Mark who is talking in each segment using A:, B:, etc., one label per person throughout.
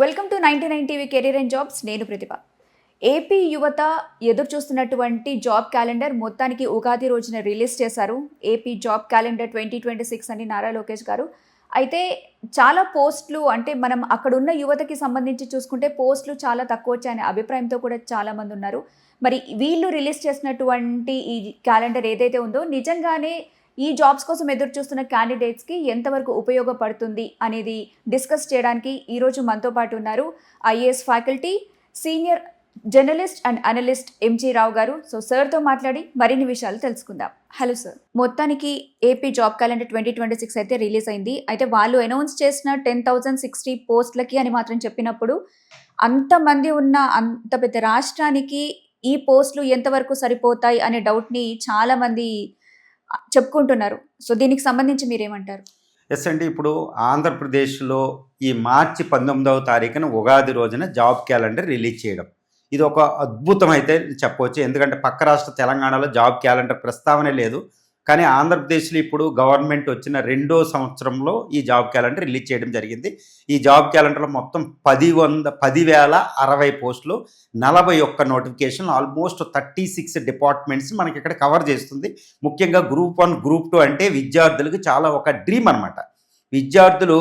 A: Welcome to 99 TV career and jobs. నేను ప్రతిభ. AP యువత ఎదురు చూస్తున్నటువంటి జాబ్ క్యాలెండర్ మొత్తానికి ఉగాది రోజున రిలీజ్ చేశారు. ఏపీ జాబ్ క్యాలెండర్ 2026 అని నారా లోకేష్ గారు. అయితే చాలా పోస్టులు అంటే మనం అక్కడున్న యువతకి సంబంధించి చూసుకుంటే పోస్టులు చాలా తక్కువ వచ్చాయనే అభిప్రాయంతో కూడా చాలామంది ఉన్నారు. మరి వీళ్ళు రిలీజ్ చేసినటువంటి ఈ క్యాలెండర్ ఏదైతే ఉందో నిజంగానే ఈ జాబ్స్ కోసం ఎదురు చూస్తున్న క్యాండిడేట్స్కి ఎంతవరకు ఉపయోగపడుతుంది అనేది డిస్కస్ చేయడానికి ఈరోజు మనతో పాటు ఉన్నారు IAS faculty, senior journalist and analyst MG Rao garu. So సార్తో మాట్లాడి మరిన్ని విషయాలు తెలుసుకుందాం. Hello sir. మొత్తానికి ఏపీ జాబ్ క్యాలెండర్ 2026 అయితే రిలీజ్ అయింది. అయితే వాళ్ళు అనౌన్స్ చేసిన 10,060 పోస్టులకి అని మాత్రం చెప్పినప్పుడు అంతమంది ఉన్న అంత పెద్ద రాష్ట్రానికి ఈ పోస్టులు ఎంతవరకు సరిపోతాయి అనే డౌట్ని చాలామంది చెప్పుకుంటున్నారు. సో దీనికి సంబంధించి మీరేమంటారు?
B: ఎస్ అండి, ఇప్పుడు ఆంధ్రప్రదేశ్లో ఈ మార్చి 19వ తారీఖున ఉగాది రోజున జాబ్ క్యాలెండర్ రిలీజ్ చేయడం ఇది ఒక అద్భుతం అయితే చెప్పవచ్చు. ఎందుకంటే పక్క రాష్ట్ర తెలంగాణలో జాబ్ క్యాలెండర్ ప్రస్తావనే లేదు. కానీ ఆంధ్రప్రదేశ్లో ఇప్పుడు గవర్నమెంట్ వచ్చిన 2వ సంవత్సరంలో ఈ జాబ్ క్యాలెండర్ రిలీజ్ చేయడం జరిగింది. ఈ జాబ్ క్యాలెండర్లో మొత్తం 10,060 పోస్టులు, 41 నోటిఫికేషన్లు, ఆల్మోస్ట్ 36 డిపార్ట్మెంట్స్ మనకి ఇక్కడ కవర్ చేస్తుంది. ముఖ్యంగా గ్రూప్ 1, గ్రూప్ 2 అంటే విద్యార్థులకు చాలా ఒక డ్రీమ్ అనమాట. విద్యార్థులు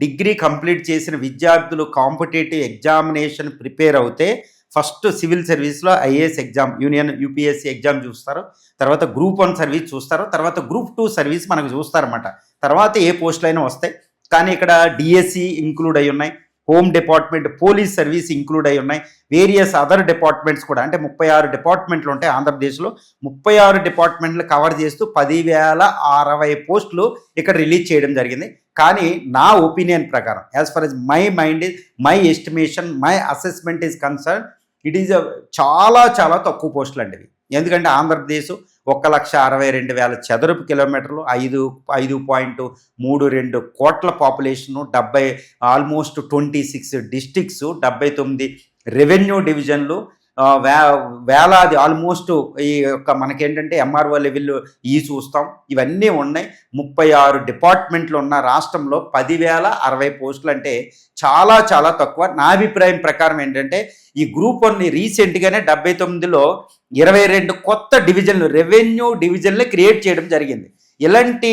B: డిగ్రీ కంప్లీట్ చేసిన విద్యార్థులు కాంపిటేటివ్ ఎగ్జామినేషన్ ప్రిపేర్ అవుతే ఫస్ట్ సివిల్ సర్వీస్లో IAS exam, union UPSC exam చూస్తారు, తర్వాత గ్రూప్ 1 సర్వీస్ చూస్తారు, తర్వాత గ్రూప్ 2 సర్వీస్ మనకు చూస్తారన్నమాట. తర్వాత ఏ పోస్టులైనా వస్తాయి. కానీ ఇక్కడ డిఎస్సి ఇంక్లూడ్ అయి ఉన్నాయి, home department, police service include అయి ఉన్నాయి, వేరియస్ అదర్ డిపార్ట్మెంట్స్ కూడా. అంటే 36 డిపార్ట్మెంట్లు ఉంటాయి ఆంధ్రప్రదేశ్లో. 36 డిపార్ట్మెంట్లు కవర్ చేస్తూ 10,060 పోస్టులు ఇక్కడ రిలీజ్ చేయడం జరిగింది. కానీ నా ఒపీనియన్ ప్రకారం, as far as my mind is, my estimation, my assessment is concern, it is చాలా చాలా తక్కువ పోస్టులు అండి ఇవి. ఎందుకంటే ఆంధ్రప్రదేశ్ 1,62,000 చదరపు కిలోమీటర్లు, 5.32 కోట్ల పాపులేషను, ఆల్మోస్ట్ 26 డిస్ట్రిక్ట్స్, 79 రెవెన్యూ డివిజన్లు, వేలాది ఆల్మోస్ట్ ఈ యొక్క మనకేంటంటే ఎంఆర్ఓ లెవెల్ ఈ చూస్తాం, ఇవన్నీ ఉన్నాయి. 36 డిపార్ట్మెంట్లు ఉన్న రాష్ట్రంలో 10,060 పోస్టులు అంటే చాలా చాలా తక్కువ. నా అభిప్రాయం ప్రకారం ఏంటంటే ఈ గ్రూప్ 1ని రీసెంట్గానే 79లో 22 కొత్త డివిజన్లు, రెవెన్యూ డివిజన్లు క్రియేట్ చేయడం జరిగింది. ఇలాంటి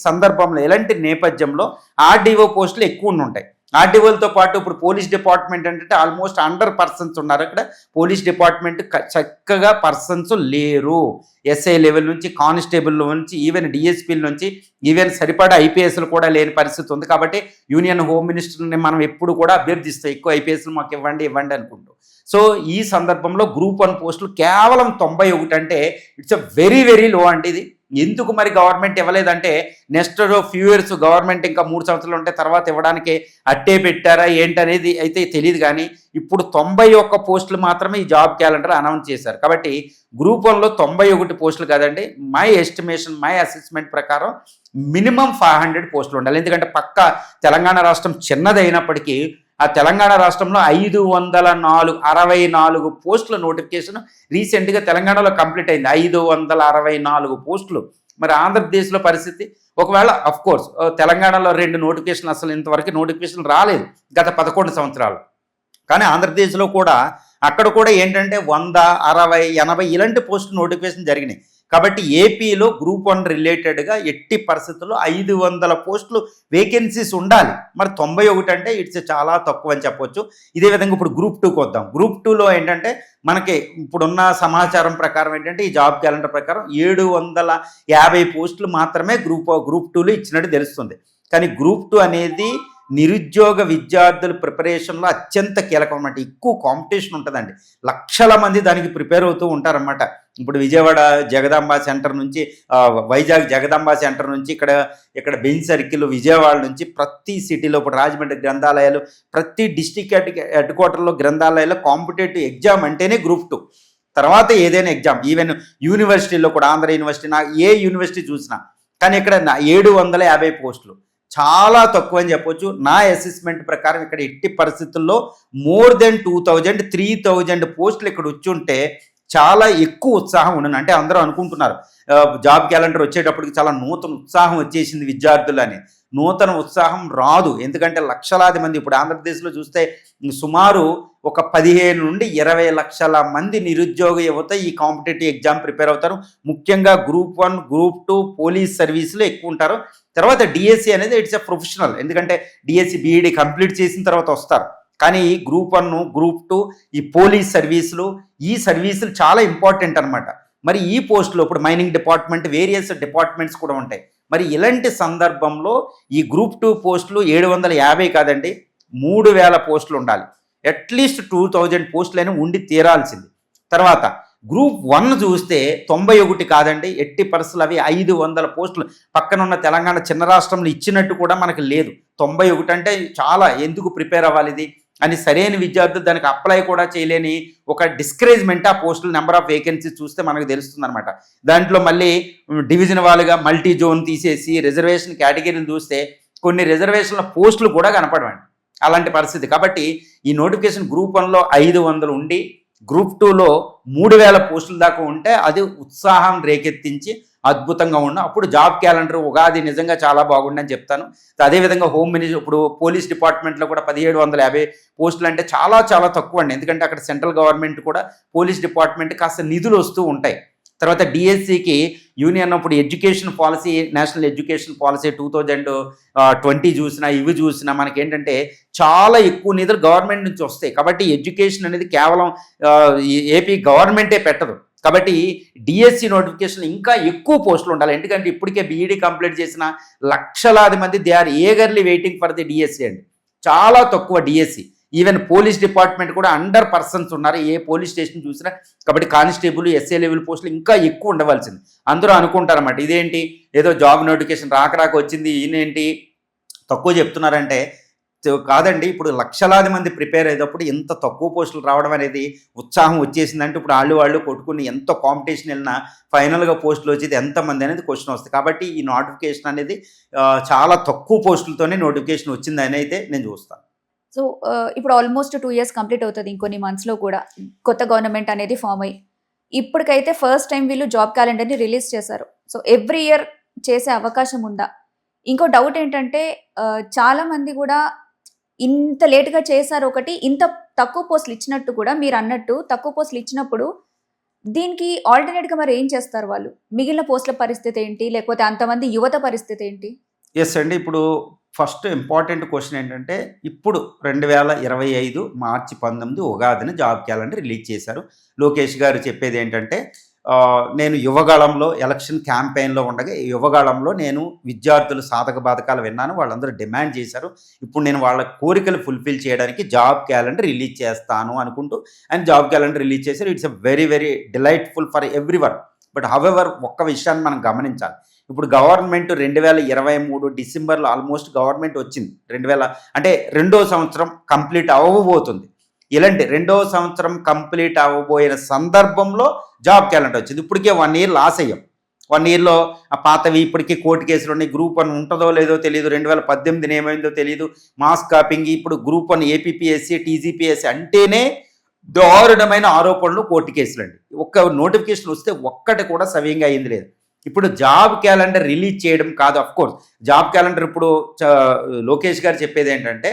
B: సందర్భంలో, ఇలాంటి నేపథ్యంలో ఆర్డీఓ పోస్టులు ఎక్కువ ఉంటాయి. ఆర్డీఓలతో పాటు ఇప్పుడు పోలీస్ డిపార్ట్మెంట్ అంటే ఆల్మోస్ట్ 100 పర్సన్స్ ఉన్నారు అక్కడ. పోలీస్ డిపార్ట్మెంట్ చక్కగా పర్సన్స్ లేరు. ఎస్ఐ లెవెల్ నుంచి, కానిస్టేబుల్ నుంచి, ఈవెన్ డిఎస్పీల నుంచి, ఈవెన్ సరిపడా ఐపీఎస్లు కూడా లేని పరిస్థితి ఉంది. కాబట్టి యూనియన్ హోమ్ మినిస్టర్ని మనం ఎప్పుడు కూడా అభ్యర్థిస్తాం, ఎక్కువ ఐపీఎస్లు మాకు ఇవ్వండి అనుకుంటూ. సో ఈ సందర్భంలో గ్రూప్ 1 పోస్టులు కేవలం 91 అంటే it's a very very low అండి. ఇది ఎందుకు మరి గవర్నమెంట్ ఇవ్వలేదంటే నెక్స్ట్ ఫ్యూ ఇయర్స్ గవర్నమెంట్ ఇంకా 3 సంవత్సరాలు ఉంటే తర్వాత ఇవ్వడానికి అట్టే పెట్టారా ఏంటనేది అయితే తెలియదు. కానీ ఇప్పుడు 91 పోస్టులు మాత్రమే ఈ జాబ్ క్యాలెండర్ అనౌన్స్ చేశారు. కాబట్టి గ్రూప్ 1లో 91 పోస్టులు కాదండి, మై ఎస్టిమేషన్, మై అసెస్మెంట్ ప్రకారం మినిమం 500 పోస్టులు ఉండాలి. ఎందుకంటే పక్క తెలంగాణ రాష్ట్రం చిన్నదైనప్పటికీ ఆ తెలంగాణ రాష్ట్రంలో 564 పోస్టుల నోటిఫికేషన్ రీసెంట్గా తెలంగాణలో కంప్లీట్ అయింది. 564 పోస్టులు. మరి ఆంధ్రప్రదేశ్లో పరిస్థితి, ఒకవేళ అఫ్కోర్స్ తెలంగాణలో 2 నోటిఫికేషన్లు, అసలు ఇంతవరకు నోటిఫికేషన్ రాలేదు గత 11 సంవత్సరాలు. కానీ ఆంధ్రప్రదేశ్లో కూడా అక్కడ కూడా ఏంటంటే 100, 60, 80 ఇలాంటి పోస్టులు నోటిఫికేషన్ జరిగినాయి. కాబట్టి ఏపీలో గ్రూప్ 1 రిలేటెడ్గా ఎట్టి పరిస్థితుల్లో 500 పోస్టులు వేకెన్సీస్ ఉండాలి. మరి 91 అంటే ఇట్స్ చాలా తక్కువ అని చెప్పొచ్చు. ఇదే విధంగా ఇప్పుడు గ్రూప్ 2కి వద్దాం. గ్రూప్ 2లో ఏంటంటే మనకి ఇప్పుడున్న సమాచారం ప్రకారం ఏంటంటే ఈ జాబ్ క్యాలెండర్ ప్రకారం 750 పోస్టులు మాత్రమే గ్రూప్ 2లో ఇచ్చినట్టు తెలుస్తుంది. కానీ గ్రూప్ 2 అనేది నిరుద్యోగ విద్యార్థుల ప్రిపరేషన్లో అత్యంత కీలకం అన్నమాట. ఎక్కువ కాంపిటీషన్ ఉంటుందండి, లక్షల మంది దానికి ప్రిపేర్ అవుతూ ఉంటారన్నమాట. ఇప్పుడు విజయవాడ జగదాంబ సెంటర్ నుంచి, వైజాగ్ జగదాంబ సెంటర్ నుంచి, ఇక్కడ బెంచ్ సర్కిల్, విజయవాడ నుంచి ప్రతి సిటీలో, ఇప్పుడు రాజమండ్రి గ్రంథాలయాలు, ప్రతి డిస్టిక్ హెడ్ క్వార్టర్లో గ్రంథాలయాల్లో కాంపిటేటివ్ ఎగ్జామ్ అంటేనే గ్రూప్ 2. తర్వాత ఏదైనా ఎగ్జామ్, ఈవెన్ యూనివర్సిటీలో కూడా, ఆంధ్ర యూనివర్సిటీ, ఏ యూనివర్సిటీ చూసినా. కానీ ఇక్కడ 750 పోస్టులు చాలా తక్కువ అని చెప్పొచ్చు. నా అసెస్మెంట్ ప్రకారం ఇక్కడ ఎట్టి పరిస్థితుల్లో మోర్ దెన్ 2,000, 3,000 పోస్టులు ఇక్కడ వచ్చి ఉంటే చాలా ఎక్కువ ఉత్సాహం ఉండను. అంటే అందరూ అనుకుంటున్నారు జాబ్ క్యాలెండర్ వచ్చేటప్పటికి చాలా నూతన ఉత్సాహం వచ్చేసింది విద్యార్థులని. నూతన ఉత్సాహం రాదు. ఎందుకంటే లక్షలాది మంది ఇప్పుడు ఆంధ్రప్రదేశ్లో చూస్తే సుమారు ఒక 15 నుండి 20 లక్షల మంది నిరుద్యోగ యువత ఈ కాంపిటేటివ్ ఎగ్జామ్ ప్రిపేర్ అవుతారు. ముఖ్యంగా గ్రూప్ 1, గ్రూప్ 2 పోలీస్ సర్వీసులో ఎక్కువ ఉంటారు. తర్వాత డిఎస్సి అనేది ఇట్స్ ఎ ప్రొఫెషనల్, ఎందుకంటే డిఎస్సి బీఈడి కంప్లీట్ చేసిన తర్వాత వస్తారు. కానీ ఈ గ్రూప్ 1, గ్రూప్ 2 ఈ పోలీస్ సర్వీసులు, ఈ సర్వీసులు చాలా ఇంపార్టెంట్ అనమాట. మరి ఈ పోస్టులో ఇప్పుడు మైనింగ్ డిపార్ట్మెంట్, వేరియస్ డిపార్ట్మెంట్స్ కూడా ఉంటాయి. మరి ఇలాంటి సందర్భంలో ఈ గ్రూప్ 2 పోస్టులు 750 కాదండి, 3000 పోస్టులు ఉండాలి. అట్లీస్ట్ 2000 పోస్టులైనా ఉండి తీరాల్సింది. తర్వాత గ్రూప్ 1 చూస్తే 91 కాదండి, ఎట్టి పరిస్థితులు అవి 500 పోస్టులు పక్కనున్న తెలంగాణ చిన్న రాష్ట్రంలో ఇచ్చినట్టు కూడా మనకు లేదు. 91 అంటే చాలా, ఎందుకు ప్రిపేర్ అవ్వాలి ఇది అని సరైన విద్యార్థులు దానికి అప్లై కూడా చేయలేని ఒక డిస్కరేజ్మెంట్ ఆ పోస్టుల నెంబర్ ఆఫ్ వేకెన్సీస్ చూస్తే మనకు తెలుస్తుంది అనమాట. దాంట్లో మళ్ళీ డివిజన్ వాళ్ళుగా మల్టీ జోన్ తీసేసి రిజర్వేషన్ కేటగిరీలు చూస్తే కొన్ని రిజర్వేషన్ల పోస్టులు కూడా కనపడవండి, అలాంటి పరిస్థితి. కాబట్టి ఈ నోటిఫికేషన్ గ్రూప్ 1లో 500 ఉండి గ్రూప్ 2లో 3000 పోస్టుల దాకా ఉంటే అది ఉత్సాహం రేకెత్తించి అద్భుతంగా ఉన్న అప్పుడు జాబ్ క్యాలెండర్ ఉగాది నిజంగా చాలా బాగుండని చెప్తాను. అదేవిధంగా హోమ్ మినిస్టర్ ఇప్పుడు పోలీస్ డిపార్ట్మెంట్లో కూడా 1750 పోస్టులు అంటే చాలా చాలా తక్కువ అండి. ఎందుకంటే అక్కడ సెంట్రల్ గవర్నమెంట్ కూడా పోలీస్ డిపార్ట్మెంట్ కాస్త నిధులు వస్తూ ఉంటాయి. తర్వాత డిఎస్సికి యూనియన్ ఇప్పుడు education policy, national education policy 2020 చూసినా ఇవి చూసినా మనకేంటంటే చాలా ఎక్కువ నిధులు గవర్నమెంట్ నుంచి వస్తాయి. కాబట్టి ఎడ్యుకేషన్ అనేది కేవలం ఏపీ గవర్నమెంటే పెట్టదు. కాబట్టి డిఎస్సి నోటిఫికేషన్ ఇంకా ఎక్కువ పోస్టులు ఉండాలి. ఎందుకంటే ఇప్పటికే బీఈడి కంప్లీట్ చేసిన లక్షలాది మంది they are eagerly waiting for the DSC అండి. చాలా తక్కువ డిఎస్సి. ఈవెన్ పోలీస్ డిపార్ట్మెంట్ కూడా అండర్ పర్సన్స్ ఉన్నారు ఏ పోలీస్ స్టేషన్ చూసినా. కాబట్టి కానిస్టేబుల్, ఎస్ఏ లెవెల్ పోస్టులు ఇంకా ఎక్కువ ఉండవలసింది. అందరూ అనుకుంటారన్నమాట ఇదేంటి ఏదో జాబ్ నోటిఫికేషన్ రాక వచ్చింది, ఈయనేంటి తక్కువ చెప్తున్నారంటే కాదండి. ఇప్పుడు లక్షలాది మంది ప్రిపేర్ అయ్యేటప్పుడు ఎంత తక్కువ పోస్టులు రావడం అనేది ఉత్సాహం వచ్చేసిందంటే ఇప్పుడు వాళ్ళు కొట్టుకుని ఎంత కాంపిటీషన్ వెళ్ళినా ఫైనల్గా పోస్టులు వచ్చేది ఎంతమంది అనేది క్వశ్చన్ వస్తుంది. కాబట్టి ఈ నోటిఫికేషన్ అనేది చాలా తక్కువ పోస్టులతోనే నోటిఫికేషన్ వచ్చిందని అయితే నేను చూస్తాను.
A: సో ఇప్పుడు ఆల్మోస్ట్ 2 years కంప్లీట్ అవుతుంది. ఇంకొన్ని మంత్స్లో కూడా కొత్త గవర్నమెంట్ అనేది ఫామ్ అయ్యి ఇప్పటికైతే ఫస్ట్ టైం వీళ్ళు జాబ్ క్యాలెండర్ని రిలీజ్ చేశారు. సో ఎవ్రీ ఇయర్ చేసే అవకాశం ఉందా? ఇంకో డౌట్ ఏంటంటే చాలామంది కూడా ఇంత లేట్గా చేశారు ఒకటి, ఇంత తక్కువ పోస్టులు ఇచ్చినట్టు కూడా మీరు అన్నట్టు తక్కువ పోస్టులు ఇచ్చినప్పుడు దీనికి ఆల్టర్నేట్గా మరి ఏం చేస్తారు వాళ్ళు? మిగిలిన పోస్టుల పరిస్థితి ఏంటి, లేకపోతే అంతమంది యువత పరిస్థితి ఏంటి?
B: ఎస్ అండి, ఇప్పుడు ఫస్ట్ ఇంపార్టెంట్ క్వశ్చన్ ఏంటంటే ఇప్పుడు 2025 మార్చి 19 ఉగాదిన జాబ్ క్యాలెండర్ రిలీజ్ చేశారు. లోకేష్ గారు చెప్పేది ఏంటంటే నేను యువగాళంలో ఎలక్షన్ క్యాంపెయిన్లో ఉండగా యువగాళంలో నేను విద్యార్థుల సాధక బాధకాలు విన్నాను, వాళ్ళందరూ డిమాండ్ చేశారు, ఇప్పుడు నేను వాళ్ళ కోరికలు ఫుల్ఫిల్ చేయడానికి జాబ్ క్యాలెండర్ రిలీజ్ చేస్తాను అనుకుంటూ ఆయన జాబ్ క్యాలెండర్ రిలీజ్ చేశారు. It's a very very delightful for every one. But however ఒక్క విషయాన్ని మనం గమనించాలి. ఇప్పుడు గవర్నమెంట్ 2023 డిసెంబర్లో ఆల్మోస్ట్ గవర్నమెంట్ వచ్చింది. 2000 అంటే 2వ సంవత్సరం కంప్లీట్ అవ్వబోతుంది. ఇలాంటి 2వ సంవత్సరం కంప్లీట్ అవ్వబోయిన సందర్భంలో జాబ్ క్యాలెండర్ వచ్చింది. ఇప్పటికే 1 year లాస్ అయ్యాం. 1 yearలో ఆ పాతవి ఇప్పటికీ కోర్టు కేసులు ఉన్నాయి. గ్రూప్ 1 ఉంటుందో లేదో తెలియదు, 2018 ఏమైందో తెలియదు, మాస్ కాపింగ్. ఇప్పుడు గ్రూప్ 1 ఏపీపీఎస్సీ, టీజీపీఎస్సీ అంటేనే దారుణమైన ఆరోపణలు, కోర్టు కేసులు అండి. ఒక్క నోటిఫికేషన్ వస్తే ఒక్కటి కూడా సవ్యంగా అయింది లేదు. ఇప్పుడు జాబ్ క్యాలెండర్ రిలీజ్ చేయడం కాదు, అఫ్కోర్స్ జాబ్ క్యాలెండర్ ఇప్పుడు లోకేష్ గారు చెప్పేది ఏంటంటే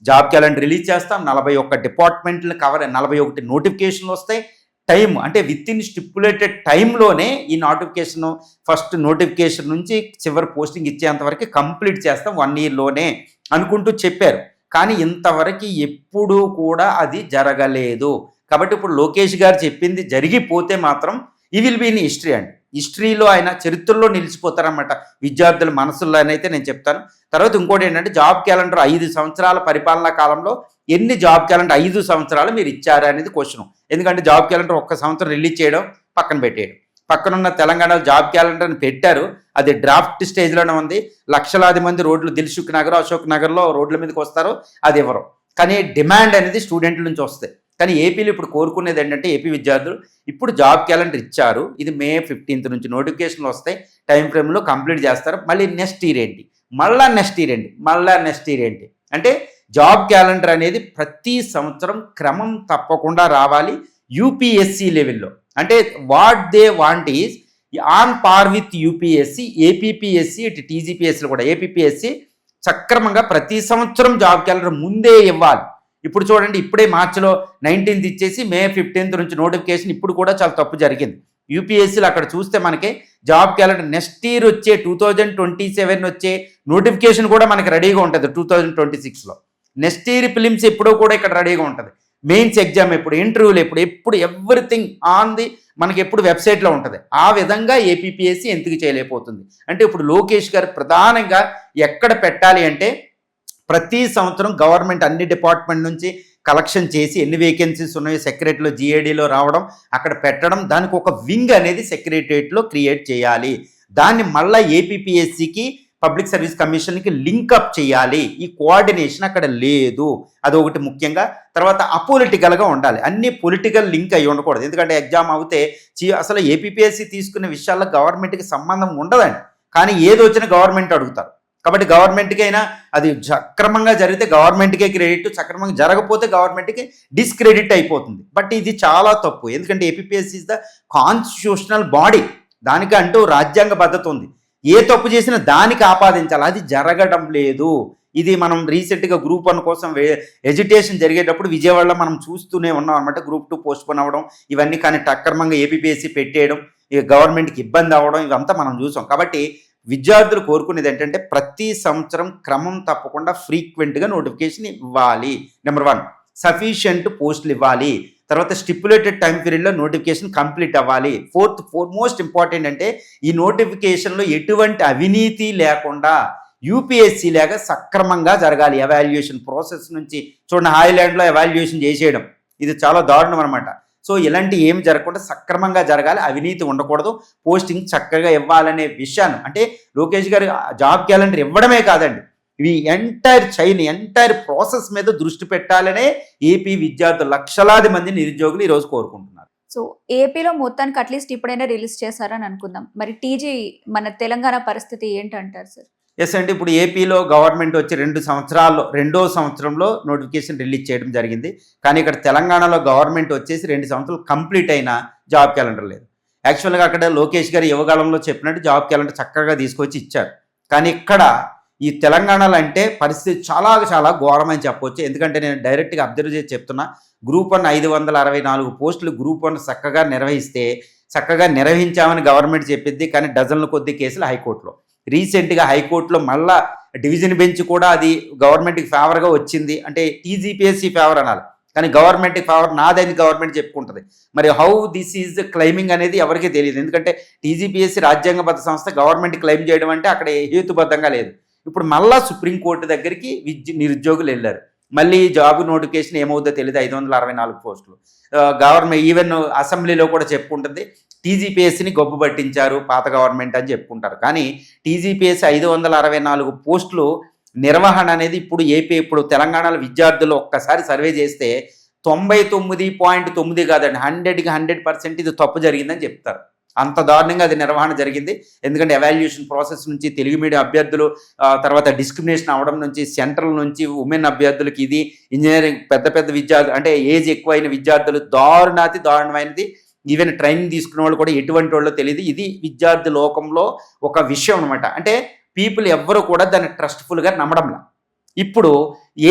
B: జాబ్ క్యాలెండర్ రిలీజ్ చేస్తాం, 41 డిపార్ట్మెంట్లు కవర్, 41 నోటిఫికేషన్లు వస్తాయి. టైం అంటే విత్ ఇన్ స్టిపులేటెడ్ టైంలోనే ఈ నోటిఫికేషన్ ఫస్ట్ నోటిఫికేషన్ నుంచి చివరి పోస్టింగ్ ఇచ్చేంతవరకు కంప్లీట్ చేస్తాం 1 yearలోనే అనుకుంటూ చెప్పారు. కానీ ఇంతవరకు ఎప్పుడూ కూడా అది జరగలేదు. కాబట్టి ఇప్పుడు లోకేష్ గారు చెప్పింది జరిగిపోతే మాత్రం ఈ విల్ బీ ఇన్ హిస్టరీ అండి. హిస్టరీలో ఆయన చరిత్రలో నిలిచిపోతారన్నమాట విద్యార్థుల మనసుల్లోనైతే నేను చెప్తాను. తర్వాత ఇంకోటి ఏంటంటే జాబ్ క్యాలెండర్ 5 సంవత్సరాల పరిపాలనా కాలంలో ఎన్ని జాబ్ క్యాలెండర్ 5 సంవత్సరాలు మీరు ఇచ్చారు అనేది క్వశ్చన్. ఎందుకంటే జాబ్ క్యాలెండర్ 1 సంవత్సరం రిలీజ్ చేయడం, పక్కన పెట్టేయడం. పక్కనున్న తెలంగాణలో జాబ్ క్యాలెండర్ని పెట్టారు, అది డ్రాఫ్ట్ స్టేజ్లోనే ఉంది. లక్షలాది మంది రోడ్లు దిల్సుఖ్ నగర్, అశోక్ నగర్లో రోడ్ల మీదకి వస్తారు, అది ఎవరు. కానీ డిమాండ్ అనేది స్టూడెంట్ల నుంచి వస్తాయి. కానీ ఏపీలో ఇప్పుడు కోరుకునేది ఏంటంటే ఏపీ విద్యార్థులు ఇప్పుడు జాబ్ క్యాలెండర్ ఇచ్చారు, ఇది May 15th నుంచి నోటిఫికేషన్లు వస్తాయి, టైం ఫ్రేమ్లో కంప్లీట్ చేస్తారు. మళ్ళీ నెక్స్ట్ ఇయర్ ఏంటి, మళ్ళీ నెక్స్ట్ ఇయర్ ఏంటి, మళ్ళీ నెక్స్ట్ ఇయర్ ఏంటి అంటే జాబ్ క్యాలెండర్ అనేది ప్రతి సంవత్సరం క్రమం తప్పకుండా రావాలి యూపీఎస్సీ లెవెల్లో. అంటే what they want is on par with UPSC, APPSC, ఇటు టీజీపీఎస్సీలో కూడా ఏపీపీఎస్సీ సక్రమంగా ప్రతి సంవత్సరం జాబ్ క్యాలెండర్ ముందే ఇవ్వాలి. ఇప్పుడు చూడండి, ఇప్పుడే మార్చిలో 19th ఇచ్చేసి మే 15th నుంచి నోటిఫికేషన్, ఇప్పుడు కూడా చాలా తప్పు జరిగింది. యూపీఎస్సీలో అక్కడ చూస్తే మనకి జాబ్ క్యాలెండర్ నెక్స్ట్ ఇయర్ వచ్చే 2027 వచ్చే నోటిఫికేషన్ కూడా మనకి రెడీగా ఉంటుంది 2026లో. నెక్స్ట్ ఇయర్ ఫిలిమ్స్ ఎప్పుడో కూడా ఇక్కడ రెడీగా ఉంటుంది. మెయిన్స్ ఎగ్జామ్ ఎప్పుడు, ఇంటర్వ్యూలు ఎప్పుడు ఎవ్రీథింగ్ ఆన్ ది మనకి ఎప్పుడు వెబ్సైట్లో ఉంటుంది. ఆ విధంగా ఏపీపీఎస్సీ ఎందుకు చేయలేకపోతుంది అంటే, ఇప్పుడు లోకేష్ గారు ప్రధానంగా ఎక్కడ పెట్టాలి అంటే, ప్రతి సంవత్సరం గవర్నమెంట్ అన్ని డిపార్ట్మెంట్ నుంచి కలెక్షన్ చేసి ఎన్ని వేకెన్సీస్ ఉన్నాయో సెక్రటరీలో జీఏడీలో రావడం, అక్కడ పెట్టడం, దానికి ఒక వింగ్ అనేది సెక్రటరియట్లో క్రియేట్ చేయాలి. దాన్ని మళ్ళీ ఏపీపీఎస్సీకి పబ్లిక్ సర్వీస్ కమిషన్కి లింకప్ చేయాలి. ఈ కోఆర్డినేషన్ అక్కడ లేదు, అదొకటి ముఖ్యంగా. తర్వాత అపొలిటికల్గా ఉండాలి, అన్ని పొలిటికల్ లింక్ అయ్యి ఉండకూడదు. ఎందుకంటే ఎగ్జామ్ అవుతే అసలు ఏపీపీఎస్సీ తీసుకునే విషయాల్లో గవర్నమెంట్కి సంబంధం ఉండదండి, కానీ ఏది వచ్చినా గవర్నమెంట్ అడుగుతారు. కాబట్టి గవర్నమెంట్కి అయినా అది సక్రమంగా జరిగితే గవర్నమెంట్కే క్రెడిట్, సక్రమంగా జరగకపోతే గవర్నమెంట్కి డిస్క్రెడిట్ అయిపోతుంది. బట్ ఇది చాలా తప్పు, ఎందుకంటే APPSC is the constitutional body, దానికి అంటూ రాజ్యాంగ భద్రత ఉంది. ఏ తప్పు చేసినా దానికి ఆపాదించాలి, అది జరగడం లేదు. ఇది మనం రీసెంట్గా గ్రూప్ 1 కోసం ఎడ్యుకేషన్ జరిగేటప్పుడు విజయవాడలో మనం చూస్తూనే ఉన్నాం అనమాట. గ్రూప్ 2 పోస్ట్పోన్ అవ్వడం ఇవన్నీ, కానీ అక్రమంగా ఏపీపీఎస్సీ పెట్టేయడం, ఇక గవర్నమెంట్కి ఇబ్బంది అవ్వడం, ఇవంతా మనం చూసాం. కాబట్టి విద్యార్థులు కోరుకునేది ఏంటంటే, ప్రతి సంవత్సరం క్రమం తప్పకుండా ఫ్రీక్వెంట్గా నోటిఫికేషన్ ఇవ్వాలి. నెంబర్ 1, సఫిషియంట్ పోస్టులు ఇవ్వాలి. తర్వాత స్టిపులేటెడ్ టైం పీరియడ్లో నోటిఫికేషన్ కంప్లీట్ అవ్వాలి. మోస్ట్ ఇంపార్టెంట్ అంటే, ఈ నోటిఫికేషన్లో ఎటువంటి అవినీతి లేకుండా యూపీఎస్సీ లాగా సక్రమంగా జరగాలి. ఎవాల్యుయేషన్ ప్రాసెస్ నుంచి చూడండి, హాయ్లాండ్లో ఎవాల్యుయేషన్ చేసేయడం, ఇది చాలా దారుణం అనమాట. సో ఇలాంటి ఏం జరగకుండా సక్రమంగా జరగాలి, అవినీతి ఉండకూడదు, పోస్టింగ్ చక్కగా ఇవ్వాలనే విషయాన్ని, అంటే లోకేష్ గారు జాబ్ క్యాలెండర్ ఇవ్వడమే కాదండి, ఇవి ఎంటైర్ ప్రాసెస్ మీద దృష్టి పెట్టాలనే ఏపీ విద్యార్థులు, లక్షలాది మంది నిరుద్యోగులు ఈరోజు కోరుకుంటున్నారు.
A: సో ఏపీలో మొత్తానికి అట్లీస్ట్ ఇప్పుడైనా రిలీజ్ చేశారని అనుకుందాం, మరి టీజీ మన తెలంగాణ పరిస్థితి ఏంటంటారు సార్?
B: ఎస్ అండి, ఇప్పుడు ఏపీలో గవర్నమెంట్ వచ్చి 2 సంవత్సరాల్లో 2వ సంవత్సరంలో నోటిఫికేషన్ రిలీజ్ చేయడం జరిగింది. కానీ ఇక్కడ తెలంగాణలో గవర్నమెంట్ వచ్చేసి 2 సంవత్సరాలు కంప్లీట్ అయిన జాబ్ క్యాలెండర్ లేదు. యాక్చువల్గా అక్కడ లోకేష్ గారు యువకాలంలో చెప్పినట్టు జాబ్ క్యాలెండర్ చక్కగా తీసుకొచ్చి ఇచ్చారు. కానీ ఇక్కడ ఈ తెలంగాణలో అంటే పరిస్థితి చాలా చాలా ఘోరమని చెప్పవచ్చు. ఎందుకంటే నేను డైరెక్ట్గా అబ్జర్వ్ చేసి చెప్తున్నా, గ్రూప్ 1 564 పోస్టులు గ్రూప్ 1 చక్కగా నిర్వహిస్తే, చక్కగా నిర్వహించామని గవర్నమెంట్ చెప్పిద్ది, కానీ డజన్ల కొద్ది కేసులు హైకోర్టులో. రీసెంట్గా హైకోర్టులో మళ్ళా డివిజన్ బెంచ్ కూడా అది గవర్నమెంట్కి ఫేవర్గా వచ్చింది. అంటే టీజీపీఎస్సీ ఫేవర్ అనాలి, కానీ గవర్నమెంట్కి ఫేవర్ నాదని గవర్నమెంట్ చెప్పుకుంటుంది. మరి హౌ దిస్ ఈజ్ క్లైమింగ్ అనేది ఎవరికీ తెలియదు. ఎందుకంటే టీజీపీఎస్సీ రాజ్యాంగబద్ధ సంస్థ, గవర్నమెంట్ క్లెయిమ్ చేయడం అంటే అక్కడ హేతుబద్ధంగా లేదు. ఇప్పుడు మళ్ళా సుప్రీంకోర్టు దగ్గరికి నిరుద్యోగులు వెళ్ళారు. మళ్ళీ జాబ్ నోటిఫికేషన్ ఏమవుతుందో తెలియదు, 564 పోస్టులు. గవర్నమెంట్ ఈవెన్ అసెంబ్లీలో కూడా చెప్పుకుంటుంది, టీజీపీఎస్సీని గొప్ప పట్టించారు పాత గవర్నమెంట్ అని చెప్పుకుంటారు. కానీ టీజీపీఎస్సీ 564 పోస్టులు నిర్వహణ అనేది ఇప్పుడు తెలంగాణలో విద్యార్థులు ఒక్కసారి సర్వే చేస్తే 99.9 కాదండి, 100కి 100% ఇది తప్పు జరిగిందని చెప్తారు. అంత దారుణంగా అది నిర్వహణ జరిగింది. ఎందుకంటే ఎవాల్యుయేషన్ ప్రాసెస్ నుంచి తెలుగు మీడియం అభ్యర్థులు, తర్వాత డిస్క్రిమినేషన్ అవడం నుంచి, సెంట్రల్ నుంచి ఉమెన్ అభ్యర్థులకి, ఇది ఇంజనీరింగ్ పెద్ద విద్యార్థులు అంటే ఏజ్ ఎక్కువైన విద్యార్థులు, దారుణమైనది. ఈవెన్ ట్రైనింగ్ తీసుకున్న వాళ్ళు కూడా ఎటువంటి వాళ్ళో తెలియదు. ఇది విద్యార్థి లోకంలో ఒక విషయం అనమాట. అంటే పీపుల్ ఎవ్వరు కూడా దాన్ని ట్రస్ట్ఫుల్గా నమ్మడంలా. ఇప్పుడు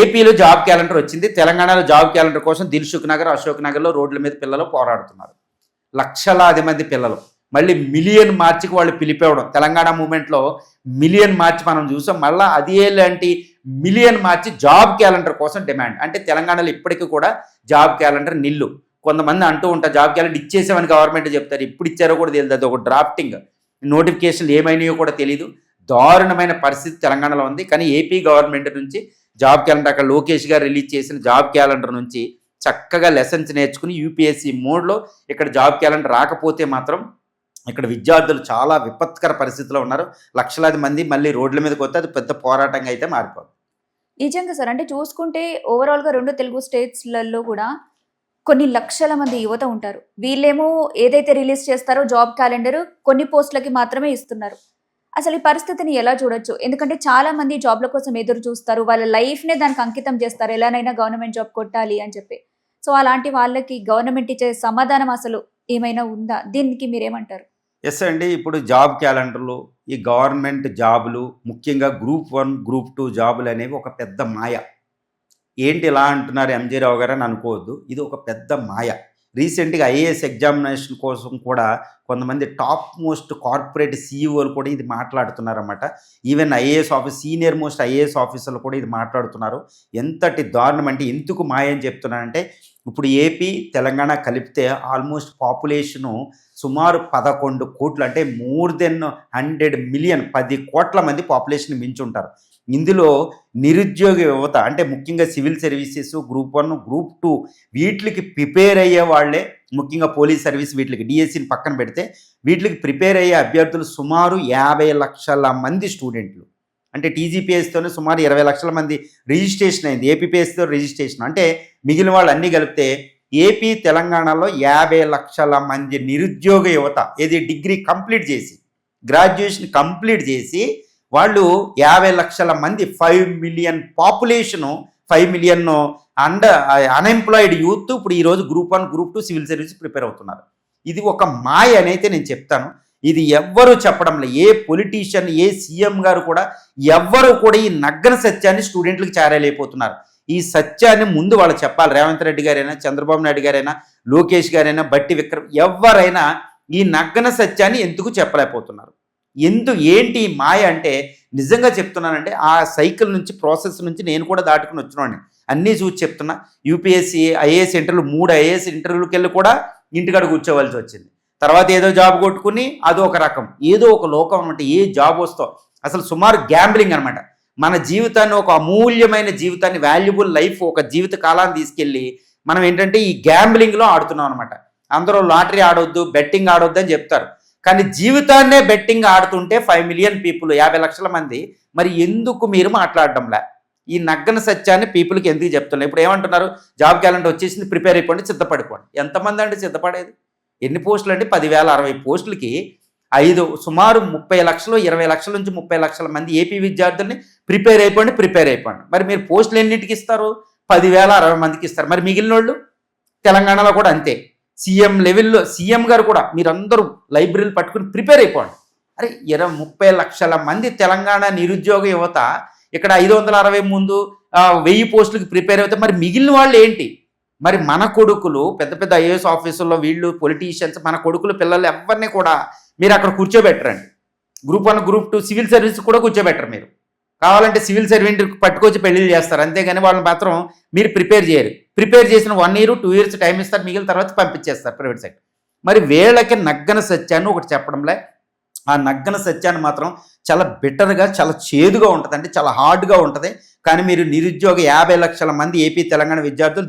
B: ఏపీలో జాబ్ క్యాలెండర్ వచ్చింది, తెలంగాణలో జాబ్ క్యాలెండర్ కోసం దిల్సుఖ్ నగర్, అశోక్ నగర్లో రోడ్ల మీద పిల్లలు పోరాడుతున్నారు, లక్షలాది మంది పిల్లలు. మళ్ళీ మిలియన్ మార్చికి వాళ్ళు పిలిపివ్వడం, తెలంగాణ మూమెంట్లో మిలియన్ మార్చ్ మనం చూసాం. మళ్ళీ అదే లాంటి మిలియన్ మార్చి జాబ్ క్యాలెండర్ కోసం డిమాండ్. అంటే తెలంగాణలో ఇప్పటికీ కూడా జాబ్ క్యాలెండర్ నిల్లు. కొంతమంది అంటూ ఉంటారు జాబ్ క్యాలెండర్ ఇచ్చేసామని గవర్నమెంట్ చెప్తారు, ఎప్పుడు ఇచ్చారో కూడా తెలియదు, అది ఒక డ్రాఫ్టింగ్, నోటిఫికేషన్లు ఏమైనాయో కూడా తెలియదు. దారుణమైన పరిస్థితి తెలంగాణలో ఉంది. కానీ ఏపీ గవర్నమెంట్ నుంచి జాబ్ క్యాలెండర్, అక్కడ లోకేష్ గారు రిలీజ్ చేసిన జాబ్ క్యాలెండర్ నుంచి చక్కగా లెసన్స్ నేర్చుకుని యూపీఎస్సీ మోడ్లో ఇక్కడ జాబ్ క్యాలెండర్ రాకపోతే మాత్రం ఇక్కడ విద్యార్థులు చాలా విపత్కర పరిస్థితిలో ఉన్నారు. లక్షలాది మంది మళ్ళీ రోడ్ల మీదకి వస్తే అది పెద్ద పోరాటంగా అయితే మారిపోతుంది.
A: నిజంగా సార్, అంటే చూసుకుంటే ఓవరాల్గా 2 తెలుగు స్టేట్స్లలో కూడా కొన్ని లక్షల మంది యువత ఉంటారు. వీళ్ళేమో ఏదైతే రిలీజ్ చేస్తారో జాబ్ క్యాలెండర్ కొన్ని పోస్టులకి మాత్రమే ఇస్తున్నారు. అసలు ఈ పరిస్థితిని ఎలా చూడొచ్చు? ఎందుకంటే చాలా మంది జాబ్ల కోసం ఎదురు చూస్తారు, వాళ్ళ లైఫ్నే దానికి అంకితం చేస్తారు, ఎలానైనా గవర్నమెంట్ జాబ్ కొట్టాలి అని చెప్పి. సో అలాంటి వాళ్ళకి గవర్నమెంట్ ఇచ్చే సమాధానం అసలు ఏమైనా ఉందా? దీనికి మీరేమంటారు?
B: ఎస్ అండి, ఇప్పుడు జాబ్ క్యాలెండర్లు ఈ గవర్నమెంట్ జాబులు, ముఖ్యంగా గ్రూప్ 1 గ్రూప్ 2 జాబులు అనేవి ఒక పెద్ద మాయ. ఏంటి ఇలా అంటున్నారు ఎంజే రావు గారు అని అనుకోవద్దు. ఇది ఒక పెద్ద మాయ. రీసెంట్గా ఐఏఎస్ ఎగ్జామినేషన్ కోసం కూడా కొంతమంది టాప్ మోస్ట్ కార్పొరేట్ సీఈఓలు కూడా ఇది మాట్లాడుతున్నారన్నమాట. ఈవెన్ సీనియర్ మోస్ట్ ఐఏఎస్ ఆఫీసర్లు కూడా ఇది మాట్లాడుతున్నారు. ఎంతటి దారుణం అంటే ఎందుకు మాయ అని చెప్తున్నానంటే, ఇప్పుడు ఏపీ తెలంగాణ కలిపితే ఆల్మోస్ట్ పాపులేషను సుమారు 11 కోట్లు, అంటే మోర్ దెన్ 100 మిలియన్, 10 కోట్ల మంది పాపులేషన్ మించి ఉంటారు. ఇందులో నిరుద్యోగ యువత అంటే ముఖ్యంగా సివిల్ సర్వీసెస్, గ్రూప్ 1 గ్రూప్ 2 వీటికి ప్రిపేర్ అయ్యే వాళ్ళే, ముఖ్యంగా పోలీస్ సర్వీస్ వీటికి డిఎస్సిని పక్కన పెడితే వీటికి ప్రిపేర్ అయ్యే అభ్యర్థులు సుమారు 50 లక్షల మంది స్టూడెంట్లు. అంటే టీజీపీఎస్తోనే సుమారు 20 లక్షల మంది రిజిస్ట్రేషన్ అయింది. ఏపీపీఎస్తో రిజిస్ట్రేషన్ అంటే మిగిలిన వాళ్ళు అన్నీ కలిపితే ఏపీ తెలంగాణలో 50 లక్షల మంది నిరుద్యోగ యువత ఏది డిగ్రీ కంప్లీట్ చేసి, గ్రాడ్యుయేషన్ కంప్లీట్ చేసి వాళ్ళు 50 లక్షల మంది, 5 million population, 5 million unemployed youth ఇప్పుడు ఈరోజు group 1 group 2 civil service prepare అవుతున్నారు. ఇది ఒక మాయ అని అయితే నేను చెప్తాను. ఇది ఎవ్వరూ చెప్పడం లేదు. ఏ పొలిటీషియన్, ఏ సీఎం గారు కూడా ఎవ్వరూ కూడా ఈ నగ్న సత్యాన్ని స్టూడెంట్లకు చేరలేకపోతున్నారు. ఈ సత్యాన్ని ముందు వాళ్ళు చెప్పాలి. రేవంత్ రెడ్డి గారైనా, చంద్రబాబు నాయుడు గారైనా, లోకేష్ గారైనా, బట్టి విక్రమ్ ఎవరైనా ఈ నగ్న సత్యాన్ని ఎందుకు చెప్పలేకపోతున్నారు? ఏంటి మాయ అంటే నిజంగా చెప్తున్నానంటే ఆ సైకిల్ నుంచి, ప్రాసెస్ నుంచి నేను కూడా దాటుకుని వచ్చినవాడిని. అన్నీ చూసి చెప్తున్నా. యూపీఎస్సీ ఐఏఎస్ ఇంటర్వ్యూలు, 3 ఐఏఎస్ ఇంటర్వ్యూలకు వెళ్ళి కూడా ఇంటికాడ కూర్చోవలసి వచ్చింది. తర్వాత ఏదో జాబ్ కొట్టుకుని అదో ఒక రకం, ఏదో ఒక లోకం అనమాట. ఏ జాబ్ వస్తో అసలు సుమారు గ్యాంబ్లింగ్ అనమాట. మన జీవితాన్ని, ఒక అమూల్యమైన జీవితాన్ని, వాల్యుబుల్ లైఫ్, ఒక జీవిత కాలాన్ని తీసుకెళ్ళి మనం ఏంటంటే ఈ గ్యాంబ్లింగ్లో ఆడుతున్నాం అనమాట. అందరూ లాటరీ ఆడొద్దు, బెట్టింగ్ ఆడొద్దు అని చెప్తారు. కానీ జీవితాన్నే బెట్టింగ్ ఆడుతుంటే 5 మిలియన్ పీపుల్, 50 లక్షల మంది, మరి ఎందుకు మీరు మాట్లాడడంలే? ఈ నగ్గన సత్యాన్ని పీపుల్కి ఎందుకు చెప్తున్నారు? ఇప్పుడు ఏమంటున్నారు? జాబ్ క్యాలెండర్ వచ్చేసింది, ప్రిపేర్ అయిపోండి, సిద్ధపడిపోండి. ఎంతమంది అంటే సిద్ధపడేది? ఎన్ని పోస్టులు అంటే 10,000, 60 పోస్టులకి సుమారు 30 లక్షలు, 20 లక్షల నుంచి 30 లక్షల మంది ఏపీ విద్యార్థుల్ని ప్రిపేర్ అయిపోండి. మరి మీరు పోస్టులు ఎన్నింటికి ఇస్తారు? 10,000, 60 మందికి ఇస్తారు. మరి మిగిలిన వాళ్ళు తెలంగాణలో కూడా అంతే. సీఎం లెవెల్లో సీఎం గారు కూడా మీరందరూ లైబ్రరీలు పట్టుకుని ప్రిపేర్ అయిపోండి. అరే 30 లక్షల మంది తెలంగాణ నిరుద్యోగ యువత ఇక్కడ 560 ముందు 1000 పోస్టులకి ప్రిపేర్ అవుతాయి. మరి మిగిలిన వాళ్ళు ఏంటి? మరి మన కొడుకులు పెద్ద పెద్ద ఐఏఎస్ ఆఫీసుల్లో వీళ్ళు పొలిటీషియన్స్, మన కొడుకులు పిల్లలు ఎవరిని కూడా మీరు అక్కడ కూర్చోబెట్టరండి. గ్రూప్ 1 గ్రూప్ 2 సివిల్ సర్వీస్ కూడా కూర్చోబెట్టరు. మీరు కావాలంటే సివిల్ సర్వెంట్ పట్టుకొచ్చి పెళ్లిళ్ళు చేస్తారు, అంతేగాని వాళ్ళని మాత్రం మీరు ప్రిపేర్ చేయరు. ప్రిపేర్ చేసిన 1 year 2 years టైం ఇస్తారు, మిగిలిన తర్వాత పంపించేస్తారు ప్రైవేట్ సెక్టర్. మరి వీళ్ళకి నగ్గన సత్యాన్ని ఒకటి చెప్పడంలే. ఆ నగ్గన సత్యాన్ని మాత్రం చాలా బెటర్గా, చాలా చేదుగా ఉంటుంది, అంటే చాలా హార్డ్గా ఉంటుంది. కానీ మీరు నిరుద్యోగ 50 లక్షల మంది ఏపీ తెలంగాణ విద్యార్థులు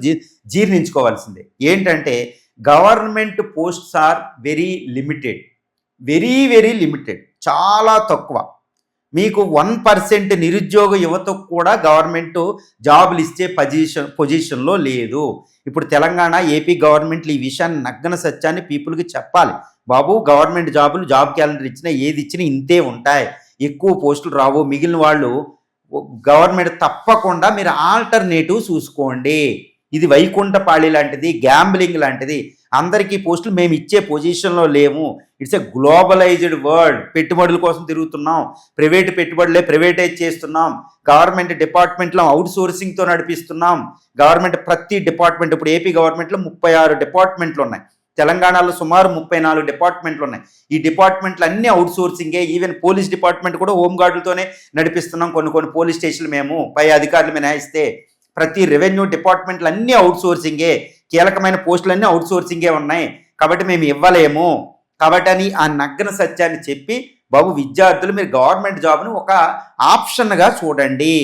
B: జీర్ణించుకోవాల్సిందే. ఏంటంటే government posts are very limited, very limited, చాలా తక్కువ. మీకు 1% నిరుద్యోగ యువతకు కూడా గవర్నమెంట్ జాబులు ఇచ్చే పొజిషన్లో లేదు. ఇప్పుడు తెలంగాణ, ఏపీ గవర్నమెంట్లు ఈ విషయాన్ని, నగ్గన సత్యాన్ని పీపుల్కి చెప్పాలి. బాబు, గవర్నమెంట్ జాబులు, జాబ్ క్యాలెండర్ ఇచ్చినా ఏది ఇచ్చినా ఇంతే ఉంటాయి, ఎక్కువ పోస్టులు రావు. మిగిలిన వాళ్ళు గవర్నమెంట్ తప్పకుండా మీరు ఆల్టర్నేటివ్ చూసుకోండి. ఇది వైకుంఠపాళి లాంటిది, గ్యాంబ్లింగ్ లాంటిది. అందరికీ పోస్టులు మేము ఇచ్చే పొజిషన్లో లేము. It's a globalised world. పెట్టుబడుల కోసం తిరుగుతున్నాం, ప్రైవేట్ పెట్టుబడులే ప్రైవేటైజ్ చేస్తున్నాం, గవర్నమెంట్ డిపార్ట్మెంట్లో అవుట్ సోర్సింగ్తో నడిపిస్తున్నాం. గవర్నమెంట్ ప్రతి డిపార్ట్మెంట్, ఇప్పుడు ఏపీ గవర్నమెంట్లో 36 డిపార్ట్మెంట్లు ఉన్నాయి, తెలంగాణలో సుమారు 34 డిపార్ట్మెంట్లు ఉన్నాయి. ఈ డిపార్ట్మెంట్లు అన్నీ అవుట్ సోర్సింగే. ఈవెన్ పోలీస్ డిపార్ట్మెంట్ కూడా హోంగార్డులతోనే నడిపిస్తున్నాం. కొన్ని పోలీస్ స్టేషన్లు మేము పై అధికారులు మినహాయిస్తే ప్రతి రెవెన్యూ డిపార్ట్మెంట్లు అన్నీ అవుట్ సోర్సింగే. కీలకమైన పోస్టులన్నీ అవుట్ సోర్సింగే ఉన్నాయి, కాబట్టి మేము ఇవ్వలేము. కాబట్టి అని ఆ నగ్గన సత్యాన్ని చెప్పి, బాబు విద్యార్థులు మీరు గవర్నమెంట్ జాబ్ను ఒక ఆప్షన్గా చూడండి,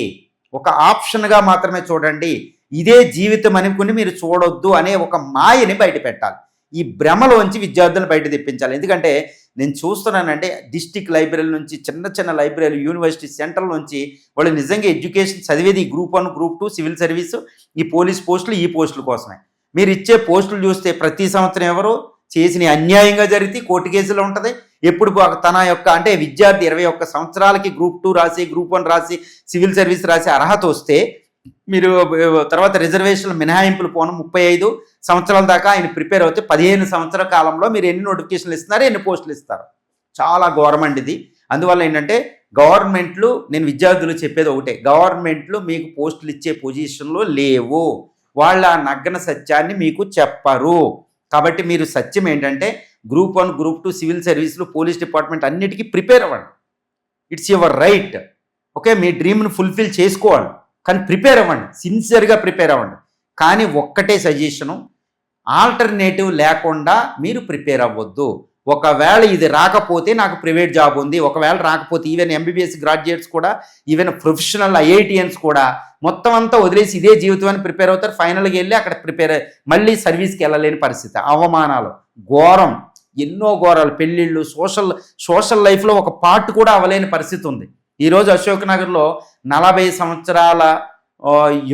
B: ఒక ఆప్షన్గా మాత్రమే చూడండి. ఇదే జీవితం అనుకుని మీరు చూడొద్దు అనే ఒక మాయని బయట పెట్టాలి. ఈ భ్రమలోంచి విద్యార్థులను బయట తెప్పించాలి. ఎందుకంటే నేను చూస్తున్నానంటే డిస్టిక్ లైబ్రరీల నుంచి, చిన్న లైబ్రరీలు, యూనివర్సిటీ సెంటర్ నుంచి వాళ్ళు నిజంగా ఎడ్యుకేషన్ చదివేది గ్రూప్ 1 గ్రూప్ 2 సివిల్ సర్వీసు, ఈ పోలీస్ పోస్టులు, ఈ పోస్టుల కోసమే. మీరు ఇచ్చే పోస్టులు చూస్తే ప్రతి సంవత్సరం ఎవరు చేసిన అన్యాయంగా జరిగితే కోర్టు కేసులో ఉంటుంది. ఎప్పుడు తన యొక్క అంటే విద్యార్థి 21 సంవత్సరాలకి గ్రూప్ 2 రాసి, గ్రూప్ 1 రాసి, సివిల్ సర్వీస్ రాసి అర్హత వస్తే మీరు తర్వాత రిజర్వేషన్లు మినహాయింపులు పోను 35 సంవత్సరాల దాకా ఆయన ప్రిపేర్ అవుతే 15 సంవత్సరాల కాలంలో మీరు ఎన్ని నోటిఫికేషన్లు ఇస్తున్నారు, ఎన్ని పోస్టులు ఇస్తారు? చాలా ఘోరమండి ఇది. అందువల్ల ఏంటంటే గవర్నమెంట్లు, నేను విద్యార్థులు చెప్పేది ఒకటే, గవర్నమెంట్లు మీకు పోస్టులు ఇచ్చే పొజిషన్లో లేవు, వాళ్ళ ఆ నగ్న సత్యాన్ని మీకు చెప్పరు. కాబట్టి మీరు సత్యం ఏంటంటే గ్రూప్ 1, గ్రూప్ 2, సివిల్ సర్వీసులు, పోలీస్ డిపార్ట్మెంట్ అన్నిటికీ ప్రిపేర్ అవ్వండి. It's your right. ఓకే, మీ డ్రీమ్ను ఫుల్ఫిల్ చేసుకోవాలి, కానీ ప్రిపేర్ అవ్వండి, సిన్సియర్గా ప్రిపేర్ అవ్వండి. కానీ ఒక్కటే సజెషను, ఆల్టర్నేటివ్ లేకుండా మీరు ప్రిపేర్ అవ్వద్దు. ఒకవేళ ఇది రాకపోతే నాకు ప్రైవేట్ జాబ్ ఉంది, ఒకవేళ రాకపోతే ఈవెన్ ఎంబీబీఎస్ గ్రాడ్యుయేట్స్ కూడా, ఈవెన్ ప్రొఫెషనల్ ఐఐటిఎన్స్ కూడా మొత్తం అంతా వదిలేసి ఇదే జీవితాన్ని ప్రిపేర్ అవుతారు. ఫైనల్గా వెళ్ళి అక్కడ మళ్ళీ సర్వీస్కి వెళ్ళలేని పరిస్థితి, అవమానాలు, ఘోరం, ఎన్నో ఘోరాలు, పెళ్ళిళ్ళు, సోషల్ లైఫ్లో ఒక పార్ట్ కూడా అవ్వలేని పరిస్థితి ఉంది. ఈరోజు అశోక్ నగర్లో 40 సంవత్సరాల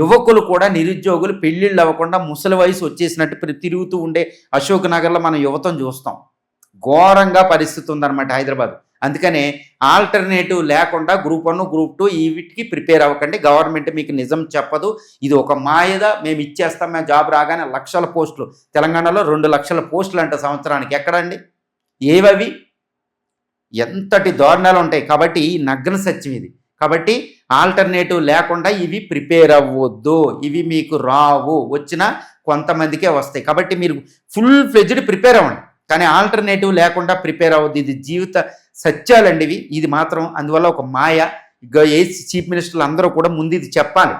B: యువకులు కూడా నిరుద్యోగులు పెళ్ళిళ్ళు అవ్వకుండా ముసలి వయసు వచ్చేసినట్టు తిరుగుతూ ఉండే అశోక్ నగర్లో మనం యువతను చూస్తాం. ఘోరంగా పరిస్థితి ఉందన్నమాట హైదరాబాద్. అందుకనే ఆల్టర్నేటివ్ లేకుండా గ్రూప్ 1, గ్రూప్ 2 వీటికి ప్రిపేర్ అవ్వకండి. గవర్నమెంట్ మీకు నిజం చెప్పదు, ఇది ఒక మాయద, మేము ఇచ్చేస్తాం, మేము జాబ్ రాగానే లక్షల పోస్టులు, తెలంగాణలో 2 లక్షల పోస్టులు అంట సంవత్సరానికి. ఎక్కడండి ఏవవి? ఎంతటి దారుణాలు ఉంటాయి. కాబట్టి ఈ నగ్న సత్యం ఇది. కాబట్టి ఆల్టర్నేటివ్ లేకుండా ఇవి ప్రిపేర్ అవ్వద్దు, ఇవి మీకు రావు, వచ్చినా కొంతమందికే వస్తాయి. కాబట్టి మీరు ఫుల్ ఫ్లెడ్జ్డ్ ప్రిపేర్ అవ్వండి, కానీ ఆల్టర్నేటివ్ లేకుండా ప్రిపేర్ అవ్వద్దు. ఇది జీవిత సత్యాలండి ఇవి. ఇది మాత్రం అందువల్ల ఒక మాయ. ఏ చీఫ్ మినిస్టర్లు అందరూ కూడా ముందు ఇది చెప్పాలి,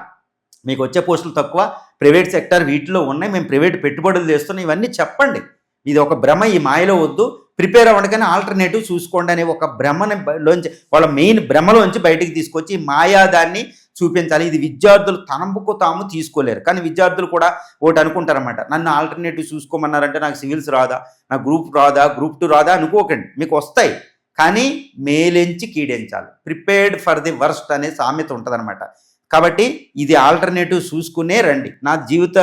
B: మీకు వచ్చే పోస్టులు తక్కువ, ప్రైవేట్ సెక్టర్ వీటిలో ఉన్నాయి, మేము ప్రైవేట్ పెట్టుబడులు చేస్తున్నాం, ఇవన్నీ చెప్పండి. ఇది ఒక భ్రమ, ఈ మాయలో వద్దు, ప్రిపేర్ అవ్వండి, కానీ ఆల్టర్నేటివ్ చూసుకోండి అనే ఒక భ్రమలోంచి, వాళ్ళ మెయిన్ భ్రమలోంచి బయటికి తీసుకొచ్చి మాయాదాన్ని చూపించాలి. ఇది విద్యార్థులు తనముకు తాము తీసుకోలేరు. కానీ విద్యార్థులు కూడా ఒకటి అనుకుంటారన్నమాట, నన్ను ఆల్టర్నేటివ్ చూసుకోమన్నారంటే నాకు సివిల్స్ రాదా, నాకు గ్రూప్ రాదా, గ్రూప్ 2 రాదా అనుకోకండి, మీకు వస్తాయి, కానీ మేలెంచి కీడెంచాలి. ప్రిపేర్డ్ ఫర్ ది వర్స్ట్ అనే సామెత ఉంటుందన్నమాట. కాబట్టి ఇది ఆల్టర్నేటివ్ చూసుకునే రండి. నా జీవిత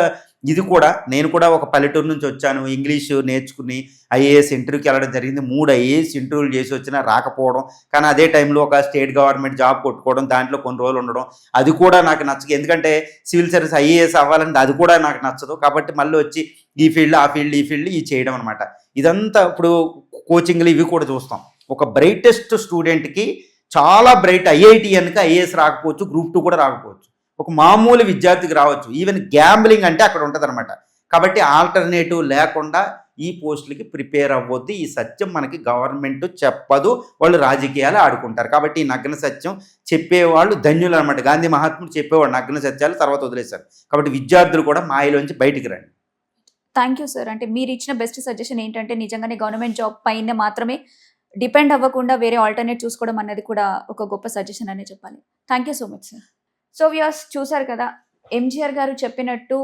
B: ఇది కూడా, నేను కూడా ఒక పల్లెటూరు నుంచి వచ్చాను, ఇంగ్లీషు నేర్చుకుని ఐఏఎస్ ఇంటర్వ్యూకి వెళ్ళడం జరిగింది. 3 ఐఏఎస్ ఇంటర్వ్యూలు చేసి వచ్చినా రాకపోవడం, కానీ అదే టైంలో ఒక స్టేట్ గవర్నమెంట్ జాబ్ కొట్టుకోవడం, దాంట్లో కొన్ని రోజులు ఉండడం, అది కూడా నాకు నచ్చదు. ఎందుకంటే సివిల్ సర్వీస్ ఐఏఎస్ అవ్వాలంటే అది కూడా నాకు నచ్చదు. కాబట్టి మళ్ళీ వచ్చి ఈ ఫీల్డ్, ఆ ఫీల్డ్, ఈ ఫీల్డ్ ఈ చేయడం అనమాట. ఇదంతా ఇప్పుడు కోచింగ్లు ఇవి కూడా చూస్తాం. ఒక బ్రైటెస్ట్ స్టూడెంట్కి, చాలా బ్రైట్ ఐఐటిఎన్కి ఐఏఎస్ రాకపోవచ్చు, గ్రూప్ 2 కూడా రాకపోవచ్చు, ఒక మామూలు విద్యార్థికి రావచ్చు. ఈవెన్ గ్యాంబ్లింగ్ అంటే అక్కడ ఉంటుంది అనమాట. కాబట్టి ఆల్టర్నేటివ్ లేకుండా ఈ పోస్టులకి ప్రిపేర్ అవ్వద్దు. ఈ సత్యం మనకి గవర్నమెంట్ చెప్పదు, వాళ్ళు రాజకీయాలు ఆడుకుంటారు. కాబట్టి ఈ నగ్న సత్యం చెప్పేవాళ్ళు ధన్యులు అనమాట. గాంధీ మహాత్ముడు చెప్పేవాడు నగ్న సత్యాలు, తర్వాత వదిలేశారు. కాబట్టి విద్యార్థులు కూడా మాయలోంచి బయటికి రండి.
A: Thank you sir. అంటే మీరు ఇచ్చిన బెస్ట్ సజెషన్ ఏంటంటే నిజంగానే గవర్నమెంట్ జాబ్ పైన మాత్రమే డిపెండ్ అవ్వకుండా వేరే ఆల్టర్నేట్ చూసుకోవడం అనేది కూడా ఒక గొప్ప సజెషన్ అనే చెప్పాలి. Thank you so much sir. So viewers చూసారు కదా, ఎంజీఆర్ గారు చెప్పినట్టు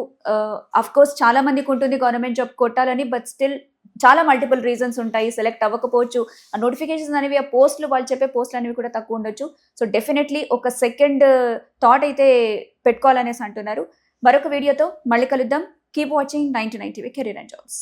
A: అఫ్ కోర్స్ చాలా మందికి ఉంటుంది గవర్నమెంట్ జాబ్ కొట్టాలని, బట్ స్టిల్ చాలా మల్టిపుల్ రీజన్స్ ఉంటాయి, సెలెక్ట్ అవ్వకపోవచ్చు, ఆ నోటిఫికేషన్స్ అనేవి, ఆ పోస్టులు, వాళ్ళు చెప్పే పోస్టులు అనేవి కూడా తక్కువ ఉండొచ్చు. సో డెఫినెట్లీ ఒక సెకండ్ థాట్ అయితే పెట్టుకోవాలనేసి అంటున్నారు. మరొక వీడియోతో మళ్ళీ కలుద్దాం. Keep watching 99 TV career and jobs.